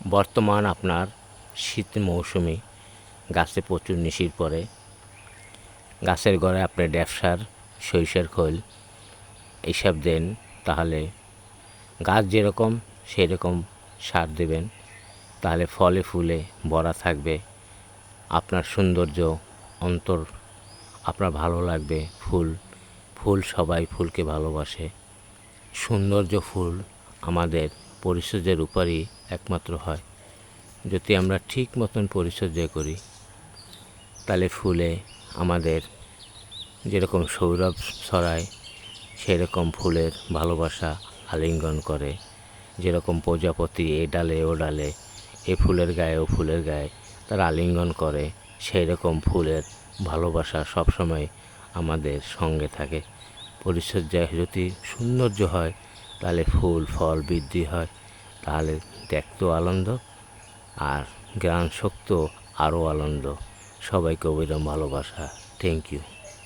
বর্তমান আপনার শীত মৌসুমে গাছে প্রচুর নিশির পড়ে। গাছের গোড়ায় আপনি ড্যাপসার, সরিষার খোল এইসব দেন, তাহলে গাছ যেরকম সেই রকম সার দেবেন, তাহলে ফলে ফুলে ভরা থাকবে। আপনার সৌন্দর্য অন্তর আপনার ভালো লাগবে। ফুল সবাই ফুলকে ভালোবাসে। সৌন্দর্য ফুল আমাদের পরিচর্যার উপরই একমাত্র হয়। যদি আমরা ঠিক মতন পরিচর্যা করি, তাহলে ফুলে আমাদের যেরকম সৌরভ ছড়ায়, সেরকম ফুলের ভালোবাসা আলিঙ্গন করে। যেরকম প্রজাপতি এ ডালে ও ডালে, এ ফুলের গায়ে ও ফুলের গায়ে তারা আলিঙ্গন করে, সেই রকম ফুলের ভালোবাসা সবসময় আমাদের সঙ্গে থাকে। পরিচর্যা যদি সৌন্দর্য হয়, তাহলে ফুল ফল বৃদ্ধি হয়, তাহলে দেখতেও আনন্দ আর জ্ঞান শক্তিও আরও আনন্দ। সবাইকে অবিরাম ভালোবাসা। Thank you.